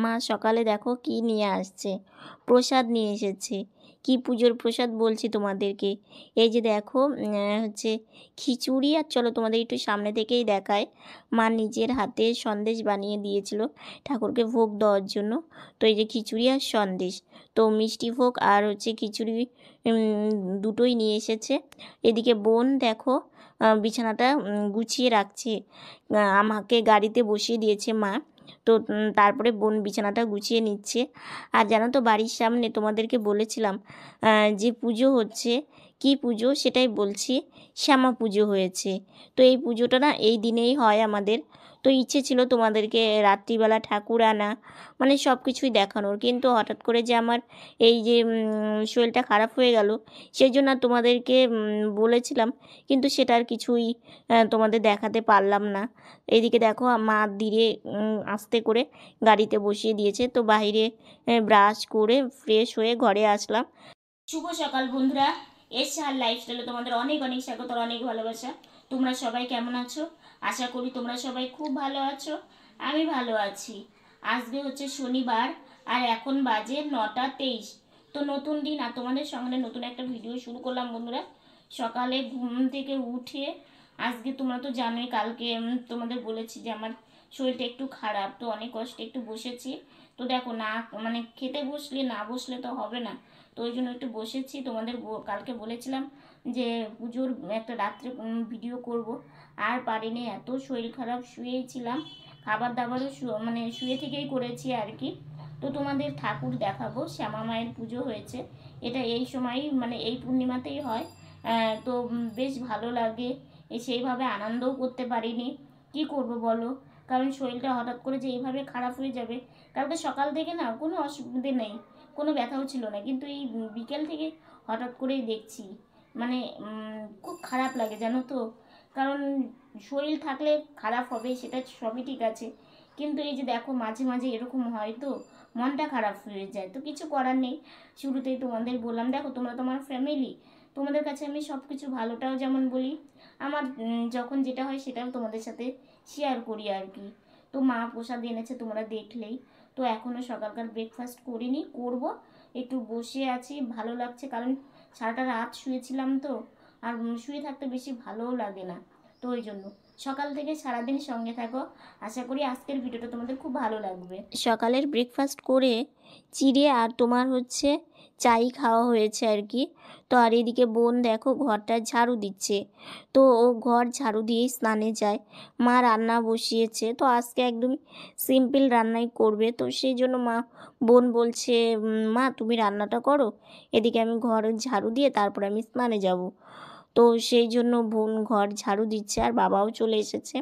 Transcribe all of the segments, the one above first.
মা সকালে দেখো কি নিয়ে আসছে, প্রসাদ নিয়ে এসেছে। কি পুজোর প্রসাদ বলছি তোমাদেরকে। এই যে দেখো হচ্ছে খিচুড়ি, আর চলো তোমাদের একটু সামনে থেকেই দেখায়। মা নিজের হাতে সন্দেশ বানিয়ে দিয়েছিল ঠাকুরকে ভোগ দেওয়ার জন্য। তো এই যে খিচুড়ি আর সন্দেশ, তো মিষ্টি ভোগ আর হচ্ছে খিচুড়ি দুটোই নিয়ে এসেছে। এদিকে বোন দেখো বিছানাটা গুছিয়ে রাখছে, আমাকে গাড়িতে বসিয়ে দিয়েছে মা। তো তারপরে বোন বিছানাটা গুছিয়ে নিচ্ছে। আর জানো তো বাড়ির সামনে তোমাদেরকে বলেছিলাম যে পুজো হচ্ছে, কি পুজো সেটাই বলছি, শ্যামা পুজো হয়েছে। তো এই পুজোটা না এই দিনেই হয় আমাদের। তো ইচ্ছে ছিল তোমাদেরকে রাত্রিবেলা ঠাকুর আনা, মানে সব কিছুই দেখানোর, কিন্তু হঠাৎ করে যে আমার এই যে শরীরটা খারাপ হয়ে গেল, সেই জন্য আর তোমাদেরকে বলেছিলাম, কিন্তু সেটা আর কিছুই তোমাদের দেখাতে পারলাম না। এইদিকে দেখো মা ধীরে আস্তে করে গাড়িতে বসিয়ে দিয়েছে। তো বাইরে ব্রাশ করে ফ্রেশ হয়ে ঘরে আসলাম। শুভ সকাল বন্ধুরা, আর লাইফস্টাইলে তোমাদের অনেক অনেক স্বাগত আর অনেক ভালোবাসা। তোমরা সবাই কেমন আছো? আশা করি তোমরা সবাই খুব ভালো আছো, আমি ভালো আছি। আজকে হচ্ছে শনিবার আর এখন বাজে 9:23। তো নতুন দিন আর তোমাদের সঙ্গে নতুন একটা ভিডিও শুরু করলাম বন্ধুরা। সকালে ঘুম থেকে উঠে আজকে তোমরা তো জানোই, কালকে তোমাদের বলেছি যে আমার শরীরটা একটু খারাপ, তো অনেক কষ্টে একটু বসেছি। তো দেখো না, মানে খেতে বসলে না বসলে তো হবে না, তো ওই জন্য একটু বসেছি। তোমাদের কালকে বলেছিলাম যে পুজোর একটা রাত্রে ভিডিও করব, আর পারিনি, এত শরীর খারাপ, শুয়েছিলাম। খাবার দাবারও মানে শুয়ে থেকেই করেছি আর কি। তো তোমাদের ঠাকুর দেখাবো, শ্যামা মায়ের পুজো হয়েছে, এটা এই সময়ই মানে এই পূর্ণিমাতেই হয়। তো বেশ ভালো লাগে, সেইভাবে আনন্দও করতে পারিনি। কি করব বলো, কারণ শরীরটা হঠাৎ করে যে এইভাবে খারাপ হয়ে যাবে। কালকে সকাল থেকে না কোনো অসুবিধে নেই, কোনো ব্যথাও ছিল না, কিন্তু এই বিকেল থেকে হঠাৎ করেই দেখছি, মানে খুব খারাপ লাগে জানো তো। কারণ শরীর থাকলে খারাপ হবে সেটা সবই ঠিক আছে, কিন্তু এই যে দেখো মাঝে মাঝে এরকম হয়, তো মনটা খারাপ হয়ে যায়। তো কিছু করার নেই, শুরুতেই তোমাদের বললাম, দেখো তোমরা তোমার ফ্যামিলি, তোমাদের কাছে আমি সব কিছু ভালোটাও যেমন বলি, আমার যখন যেটা হয় সেটাও তোমাদের সাথে শেয়ার করি আর কি। তো মা প্রসাদ এনেছে তোমরা দেখলেই। তো এখনও সকালকার ব্রেকফাস্ট করিনি, করব। একটু বসে আছি, ভালো লাগছে, কারণ সারাটা রাত শুয়েছিলাম তো, আর শুয়ে থাকতে বেশি ভালোও লাগে না। তো ওই জন্য সকাল থেকে সারাদিন সঙ্গে থাকো, আশা করি আজকের ভিডিওটা তোমাদের খুব ভালো লাগবে। সকালের ব্রেকফাস্ট করে চিড়ে আর তোমার হচ্ছে চাই খাওয়া হয়েছে আর কি। তো আর এদিকে বোন দেখো ঘরটা ঝাড়ু দিচ্ছে, তো ও ঘর ঝাড়ু দিয়েই স্নানে যায়। মা রান্না বসিয়েছে, তো আজকে একদম সিম্পল রান্নাই করবে, তো সেই জন্য বোন বলছে মা তুমি রান্নাটা করো, এদিকে আমি ঘর ঝাড়ু দিয়ে তারপর আমি স্নানে যাব। তো সেই জন্য বোন ঘর ঝাড়ু দিচ্ছে, আর বাবাও চলে এসেছে।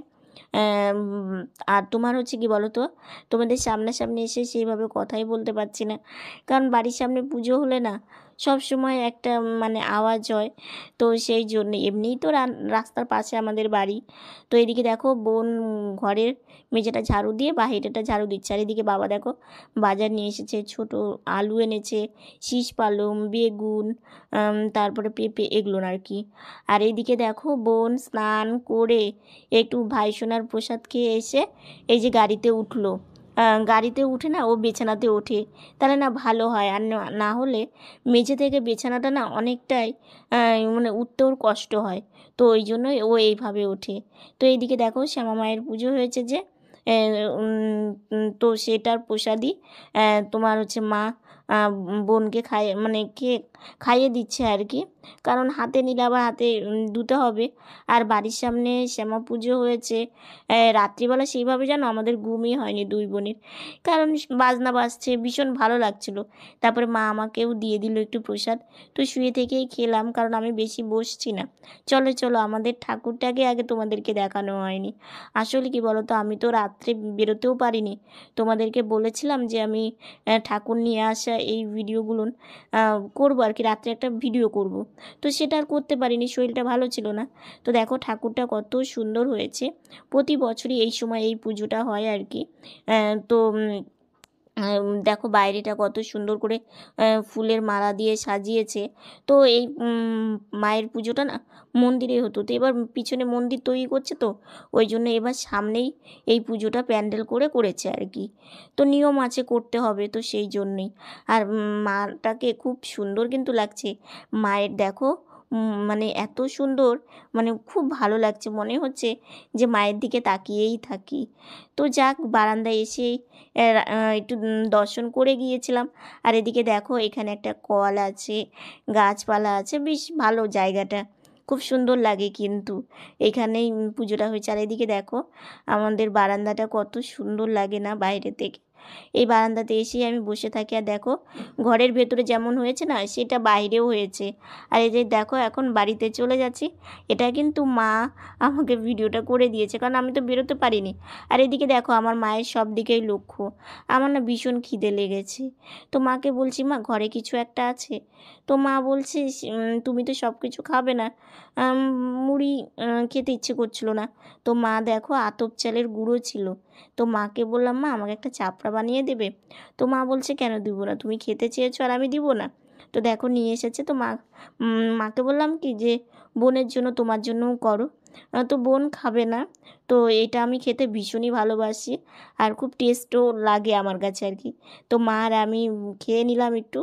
আর তোমার হচ্ছে কি বলো তো, তোমাদের সামনাসামনি এসে সেইভাবে কথাই বলতে পারছি না, কারণ বাড়ির সামনে পুজো হলে না সব সময় একটা মানে আওয়াজ হয়। তো সেই জন্য এমনিই তো রাস্তার পাশে আমাদের বাড়ি। তো এদিকে দেখো বোন ঘরের মেঝেটা ঝাড়ু দিয়ে বাহিরেটা ঝাড়ু দিচ্ছে, আর এদিকে বাবা দেখো বাজার নিয়ে এসেছে, ছোট আলু এনেছে, শীষ পালং, বেগুন, তারপরে পেঁপে, এগুলো আর কি। আর এইদিকে দেখো বোন স্নান করে একটু ভাইসোনার প্রসাদ খেয়ে এসে এই যে গাড়িতে উঠলো। গাড়িতে উঠে না ও বিছানাতে ওঠে, তাহলে না ভালো হয়, আর না হলে মেঝে থেকে বিছানাটা না অনেকটাই মানে উঠতে ওর কষ্ট হয়। তো ওই জন্যই ও এইভাবে ওঠে। তো এইদিকে দেখো শ্যামা মায়ের পুজো হয়েছে যে, তো সেটার প্রসাদই তোমার হচ্ছে মা বোনকে মানে খাইয়ে দিচ্ছে আর কি, কারণ হাতে নিলে আবার হাতে ধুতে হবে। আর বাড়ির সামনে শ্যামা পুজো হয়েছে, রাত্রিবেলা সেইভাবে যেন আমাদের ঘুমই হয়নি দুই বোনের, কারণ বাজনা বাজছে, ভীষণ ভালো লাগছিল। তারপরে মা আমাকেও দিয়ে দিল একটু প্রসাদ, তো শুয়ে থেকেই খেলাম, কারণ আমি বেশি বসছি না। চলো চলো আমাদের ঠাকুরটাকে আগে তোমাদেরকে দেখানো হয়নি। আসলে কি বলো তো, আমি তো রাত্রে বেরোতেও পারিনি, তোমাদেরকে বলেছিলাম যে আমি ঠাকুর নিয়ে আসা এই ভিডিওগুলো করবো আর কি, রাত্রে একটা ভিডিও করব, তো সেটা আর করতে পারিনি, শরীরটা ভালো ছিল না। তো দেখো ঠাকুরটা কত সুন্দর হয়েছে, প্রতি বছরই এই সময় এই পুজোটা হয় আর কি। তো দেখো বাইরেটা কত সুন্দর করে ফুলের মালা দিয়ে সাজিয়েছে। তো এই মায়ের পুজোটা না মন্দিরে হতো, তো এবার পিছনে মন্দির তৈরি করছে, তো ওই জন্য এবার সামনেই এই পুজোটা প্যান্ডেল করে করেছে আর কি। তো নিয়ম আছে, করতে হবে, তো সেই জন্যই। আর মাটাকে খুব সুন্দর কিন্তু লাগছে। মায়ের দেখো মানে এত সুন্দর, মানে খুব ভালো লাগছে, মনে হচ্ছে যে মায়ের দিকে তাকিয়েই থাকি। তো যাক, বারান্দায় এসে একটু দর্শন করে গিয়েছিলাম। আর এদিকে দেখো এখানে একটা কল আছে, গাছপালা আছে, বেশ ভালো জায়গাটা, খুব সুন্দর লাগে কিন্তু। এখানেই পুজোটা হয়েছে। আর এদিকে দেখো আমাদের বারান্দাটা কত সুন্দর লাগে না বাইরে থেকে। এই বারান্দাতে এসেই আমি বসে থাকি। আর দেখো ঘরের ভেতরে যেমন হয়েছে না, সেটা বাইরেও হয়েছে। আর এই যে দেখো এখন বাড়িতে চলে যাচ্ছি। এটা কিন্তু মা আমাকে ভিডিওটা করে দিয়েছে, কারণ আমি তো বেরোতে পারিনি। আর এদিকে দেখো আমার মায়ের সব দিকেই লক্ষ্য। আমার না ভীষণ খিদে লেগেছে, তো মাকে বলছি, মা ঘরে কিছু একটা আছে? তো মা বলছে, তুমি তো সব কিছু খাবে না, মুড়ি খেতে ইচ্ছে করছিল না। তো মা দেখো আতপ চালের গুঁড়ো ছিল, তো মাকে বললাম, মা আমাকে একটা চাপড়া বানিয়ে দেবে? তো মা বলছে, কেন দিব না, তুমি খেতে চেয়েছো আর আমি দিব না? তো দেখো নিয়ে এসেছে। তো মাকে বললাম কি যে বোনের জন্য, তোমার জন্যও করো। তো বোন খাবে না, তো এটা আমি খেতে ভীষণই ভালোবাসি, আর খুব টেস্টও লাগে আমার কাছে আর কি। তো মা আর আমি খেয়ে নিলাম একটু।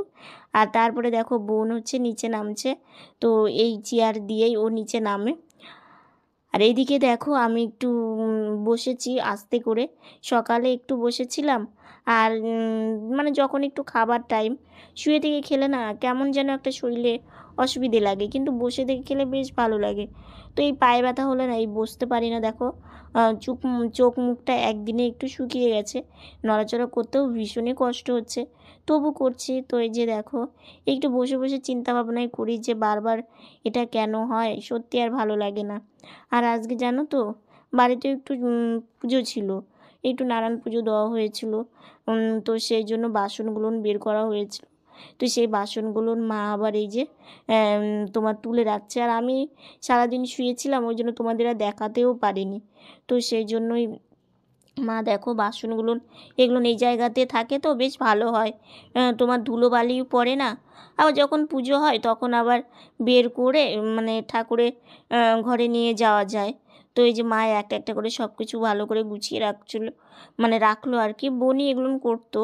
আর তারপরে দেখো বোন হচ্ছে নিচে নামছে, তো এই চেয়ার দিয়েই ও নিচে নামে। আর এইদিকে দেখো আমি একটু বসেছি আস্তে করে। সকালে একটু বসেছিলাম, আর মানে যখন একটু খাবার টাইম, শুয়ে থেকে খেলে না কেমন যেন একটা শরীরে অসুবিধে লাগে, কিন্তু বসে থেকে খেলে বেশ ভালো লাগে। তো এই পায়ে ব্যথা হলে না এই বসতে পারি না, দেখো চোখ মুখটা একদিনে একটু শুকিয়ে গেছে, নড়াচড়া করতেও ভীষণই কষ্ট হচ্ছে, তবু করছি। তো এই যে দেখো একটু বসে বসে চিন্তা ভাবনাই করি যে বারবার এটা কেন হয়, সত্যি আর ভালো লাগে না। আর আজকে জানো তো বাড়িতে একটু পুজো ছিল, একটু নারায়ণ পুজো দেওয়া হয়েছিল, তো সেই জন্য বাসনগুলো বের করা হয়েছিল। তো সেই বাসনগুলো মা আবার এই যে তোমার তুলে রাখছে। আর আমি সারাদিন শুয়েছিলাম, ওই জন্য তোমাদের আর দেখাতেও পারিনি। তো সেই জন্যই মা দেখো বাসনগুলো, এগুলো এই জায়গাতে থাকে তো বেশ ভালো হয়, তোমার ধুলোবালিও পড়ে না। আবার যখন পুজো হয় তখন আবার বের করে মানে ঠাকুরের ঘরে নিয়ে যাওয়া যায়। তো এই যে মা একটা একটা করে সব কিছু ভালো করে গুছিয়ে রাখছিল, মানে রাখলো আর কি। বোনই এগুলো করতো,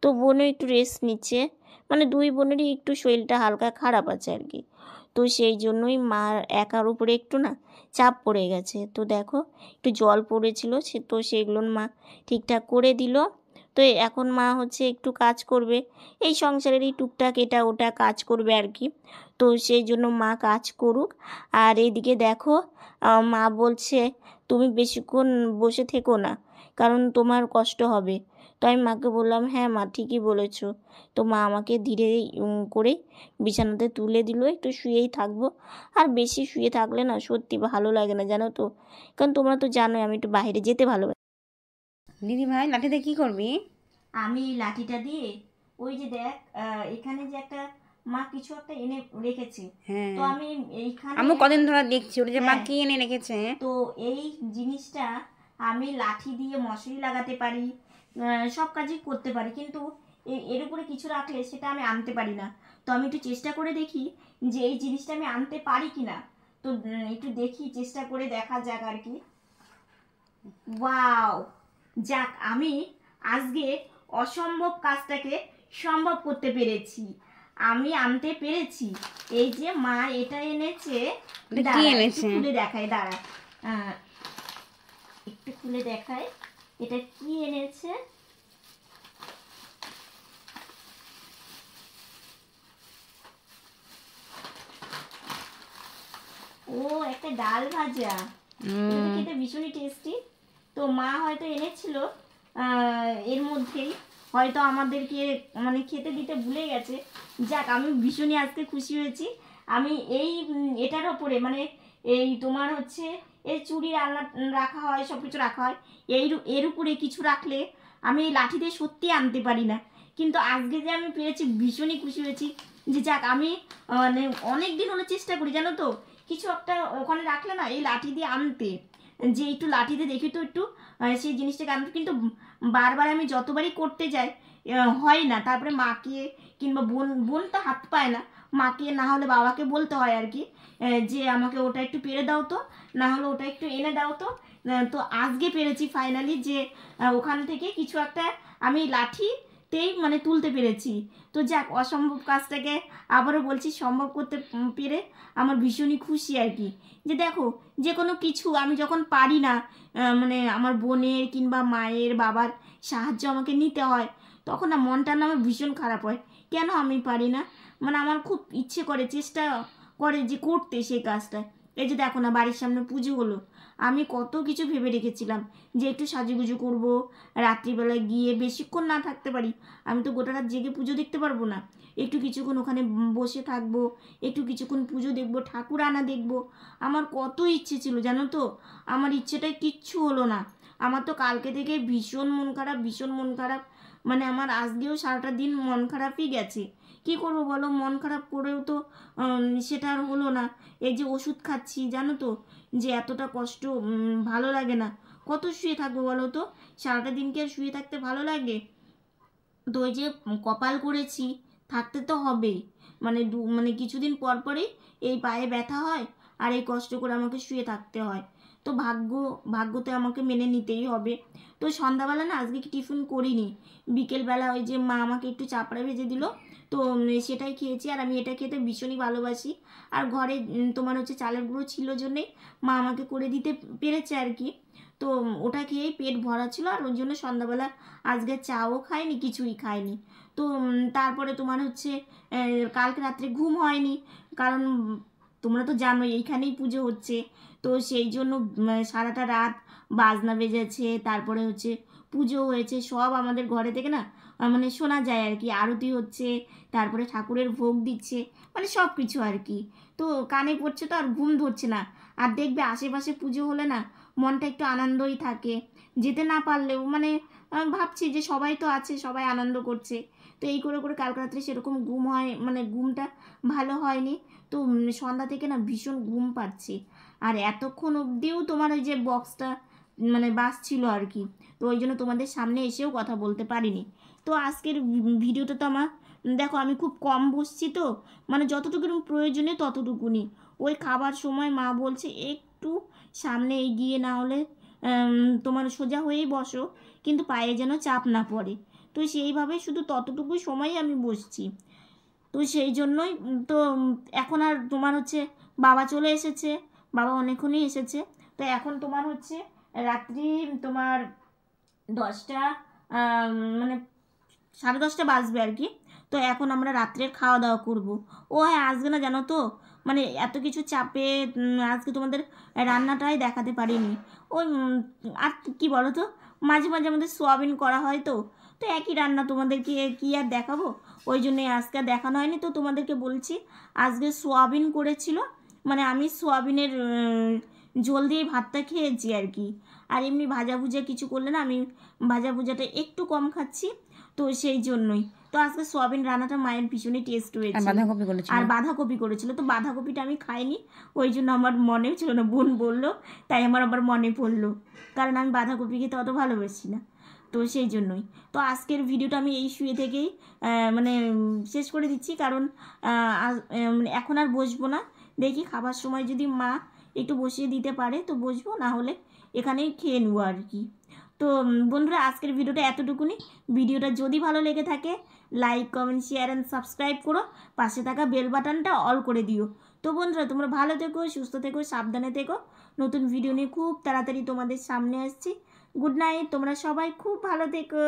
তো বোনও একটু রেস্ট নিচ্ছে, মানে দুই বোনেরই একটু শরীরটা হালকা খারাপ আছে আর কি। তো সেই জন্যই মার একার উপরে একটু না চাপ পড়ে গেছে। তো দেখো একটু জল পড়েছিল, তো সেগুলো মা ঠিকঠাক করে দিল। তো এখন মা হচ্ছে একটু কাজ করবে, এই সংসারেরই টুকটাক এটা ওটা কাজ করবে আর কি। তো সেই জন্য মা কাজ করুক। আর এইদিকে দেখো মা বলছে, তুমি বেশিক্ষণ বসে থেকো না, কারণ তোমার কষ্ট হবে। তো আমি মাকে বললাম, হ্যাঁ মা ঠিকই বলেছো। তো মা আমাকে ধীরে করে বিছানাতে তুলে দিল, একটু শুয়েই থাকবো। আর বেশি শুয়ে থাকলে না সত্যি ভালো লাগে না, জানো তো, কারণ তোমরা তো জানোই আমি একটু বাইরে যেতে ভালোবাসি। দিদি ভাই লাঠিতে কি করবি? আমি লাঠিটা দিয়ে ওই যে দেখ এখানে যে একটা মা কিছু একটা এনে রেখেছে, হ্যাঁ, তো আমি এইখানে আমি কদিন ধরে দেখছি ওটা যে মা হ্যাঁ, কি এনে রেখেছে। তো এই জিনিসটা আমি লাঠি দিয়ে মশারি লাগাতে পারি, সব কাজই করতে পারি, কিন্তু এর উপরে কিছু রাখলে সেটা আমি আনতে পারি না। তো আমি একটু চেষ্টা করে দেখি যে এই জিনিসটা আমি আনতে পারি কি না। তো একটু দেখি, চেষ্টা করে দেখা যাক আর কি। ওয়াও, যাক আমি আজকে অসম্ভব কাজটাকে সম্ভব করতে পেরেছি, আমি আনতে পেরেছি। এই যে মা এটা এনেছে, এটা কি দাঁড়া একটু এনেছে? খুলে দেখাই, দাঁড়া একটু খুলে দেখাই এটা কি এনেছে। ও একটা ডাল ভাজা, এটা তো খেতে ভীষণই টেস্টি। তো মা হয়তো এনেছিল এর মধ্যেই, হয়তো আমাদেরকে মানে খেতে দিতে ভুলে গেছে। যাক আমি ভীষণই আজকে খুশি হয়েছি। আমি এই এটার ওপরে মানে এই তোমার হচ্ছে এই চুড়ি রান্না রাখা হয়, সব কিছু রাখা হয়, এর উপরে কিছু রাখলে আমি এই লাঠি দিয়ে সত্যি আনতে পারি না, কিন্তু আজকে যে আমি পেরেছি ভীষণই খুশি হয়েছি। যে যাক আমি মানে অনেক দিন হলো চেষ্টা করি জানো তো, কিছু একটা ওখানে রাখলে না এই লাঠি দিয়ে আনতে, যে একটু লাঠিতে দেখি তো একটু সেই জিনিসটাকে আনতে, কিন্তু বারবার আমি যতবারই করতে যাই হয় না। তারপরে মাকে কিংবা বোন তো হাত পায় না, মাকে না হলে বাবাকে বলতে হয় আর কি, যে আমাকে ওটা একটু পেরে দাও তো, না হলে ওটা একটু এনে দাও তো। তো আজকে পেরেছি ফাইনালি, যে ওখান থেকে কিছু একটা আমি লাঠিতেই মানে তুলতে পেরেছি। তো যাক, অসম্ভব কাজটাকে আবারও বলছি সম্ভব করতে পেরে আমার ভীষণই খুশি আর কি। যে দেখো, যে কোনো কিছু আমি যখন পারি না, মানে আমার বোনের কিংবা মায়ের বাবার সাহায্য আমাকে নিতে হয়, তখন না মনটা না আমার ভীষণ খারাপ হয়, কেন আমি পারি না। মানে আমার খুব ইচ্ছে করে, চেষ্টা করে যে করতে সেই কাজটা। এই যে দেখো না, বাড়ির সামনে পুজো হলো, আমি কত কিছু ভেবে রেখেছিলাম যে একটু সাজুগুজু করব, রাত্রিবেলায় গিয়ে বেশিক্ষণ না থাকতে পারি, আমি তো গোটা রাত জেগে পুজো দেখতে পারবো না, একটু কিছুক্ষণ ওখানে বসে থাকবো, একটু কিছুক্ষণ পুজো দেখবো, ঠাকুর আনা দেখবো। আমার কত ইচ্ছে ছিল জানো তো, আমার ইচ্ছেটা কিচ্ছু হলো না। আমার তো কালকে থেকে ভীষণ মন খারাপ, ভীষণ মন খারাপ। মানে আমার আজকেও সারাটা দিন মন খারাপই গেছে। কি করবো বলো, মন খারাপ করেও তো সেটা আর হলো না। এই যে ওষুধ খাচ্ছি জানো তো, যে এতটা কষ্ট ভালো লাগে না। কত শুয়ে থাকবো বলো তো, সারাটা দিন কি আর শুয়ে থাকতে ভালো লাগে? তো ওই যে কপাল করেছি, থাকতে তো হবেই। মানে কিছুদিন পর পরই এই পায়ে ব্যথা হয়, আর এই কষ্ট করে আমাকে শুয়ে থাকতে হয়। তো ভাগ্যতে আমাকে মেনে নিতেই হবে। তো সন্ধ্যাবেলা না আজকে কি টিফিন করিনি, বিকেলবেলা ওই যে মা আমাকে একটু চাপড়া ভেজে দিল, তো সেটাই খেয়েছি। আর আমি এটা খেতে ভীষণই ভালোবাসি। আর ঘরে তোমার হচ্ছে চালের গুঁড়ো ছিল জন্যেই মা আমাকে করে দিতে পেরেছে আর কি। তো ওটা খেয়েই পেট ভরা ছিল, আর ওই জন্য সন্ধ্যাবেলা আজকে চাও খাইনি, কিছুই খাইনি। তো তারপরে তোমার হচ্ছে কালকে রাত্রে ঘুম হয়নি, কারণ তোমরা তো জানোই এইখানেই পুজো হচ্ছে। তো সেই জন্য সারাটা রাত বাজনা বেজেছে, তারপরে হচ্ছে পুজো হয়েছে, সব আমাদের ঘরে থেকে না মানে শোনা যায় আর কি, আরতি হচ্ছে, তারপরে ঠাকুরের ভোগ দিচ্ছে, মানে সব কিছু আর কি। তো কানে পড়ছে, তো আর ঘুম ধরছে না। আর দেখবে আশেপাশে পুজো হলে না মনটা একটু আনন্দই থাকে, যেতে না পারলেও মানে ভাবছি যে সবাই তো আছে, সবাই আনন্দ করছে। তো এই করে করে কালকে রাত্রে সেরকম ঘুম হয়, মানে ঘুমটা ভালো হয়নি। তো সন্ধ্যা থেকে না ভীষণ ঘুম পাচ্ছে। আর এতক্ষণ অবধিও তোমার ওই যে বক্সটা মানে বাজছিল আর কি, তো ওই জন্য তোমাদের সামনে এসেও কথা বলতে পারিনি। তো আজকের ভিডিওটা তো আমার, দেখো আমি খুব কম বসছি, তো মানে যতটুকু প্রয়োজনীয় ততটুকুনি। ওই খাবার সময় মা বলছে একটু সামনে এগিয়ে, না হলে তোমার সোজা হয়েই বসো, কিন্তু পায়ে যেন চাপ না পড়ে। তো সেইভাবে শুধু ততটুকুই সময় আমি বসছি। তো সেই জন্যই তো এখন আর তোমার হচ্ছে বাবা চলে এসেছে, বাবা অনেকক্ষণই এসেছে। তো এখন তোমার হচ্ছে রাত্রি তোমার 10টা, মানে 10:30 বাজবে আর কি। তো এখন আমরা রাত্রের খাওয়া দাওয়া করব। ও হ্যাঁ, আজকে না জানো তো, মানে এত কিছু চাপে আজকে তোমাদের রান্নাটাই দেখাতে পারিনি। ওই আর কি বলো তো, মাঝে মাঝে আমাদের সোয়াবিন করা হয়, তো তো একই রান্না তোমাদেরকে কি আর দেখাবো, ওই জন্যই আজকে আর দেখানো হয়নি। তো তোমাদেরকে বলছি আজকে সোয়াবিন করেছিল, মানে আমি সোয়াবিনের ঝোল দিয়ে ভাতটা খেয়েছি আর কি। আর এমনি ভাজা ভুজা কিছু করলে না, আমি ভাজা ভুজাটা একটু কম খাচ্ছি, তো সেই জন্যই। তো আজকে সোয়াবিন রান্নাটা মায়ের ভীষণই টেস্ট হয়েছে, আর বাঁধাকপি করেছিল। তো বাঁধাকপিটা আমি খাইনি, ওই জন্য আমার মনেও ছিল না, বোন বললো তাই আমার আবার মনে পড়লো, কারণ আমি বাঁধাকপি খেতে অত ভালোবাসি না, তো সেই জন্যই। তো আজকের ভিডিওটা আমি এই শুয়ে থেকেই মানে শেষ করে দিচ্ছি, কারণ মানে এখন আর বসবো না। দেখি খাবার সময় যদি মা একটু বসিয়ে দিতে পারে তো বসবো, না হলে এখানেই খেয়ে নেবো আর কি। তো বন্ধুরা, আজকের ভিডিওটা এতটুকুনি। ভিডিওটা যদি ভালো লেগে থাকে like, comment, share and subscribe করো, পাশে থাকা বেল বাটনটা অল করে দিও। তো বন্ধুরা, তোমরা ভালো থেকো, সুস্থ থেকো, সাবধানে থেকো। নতুন ভিডিও নিয়ে খুব তাড়াতাড়ি তোমাদের সামনে আসছি। গুড নাইট, তোমরা সবাই খুব ভালো থেকো।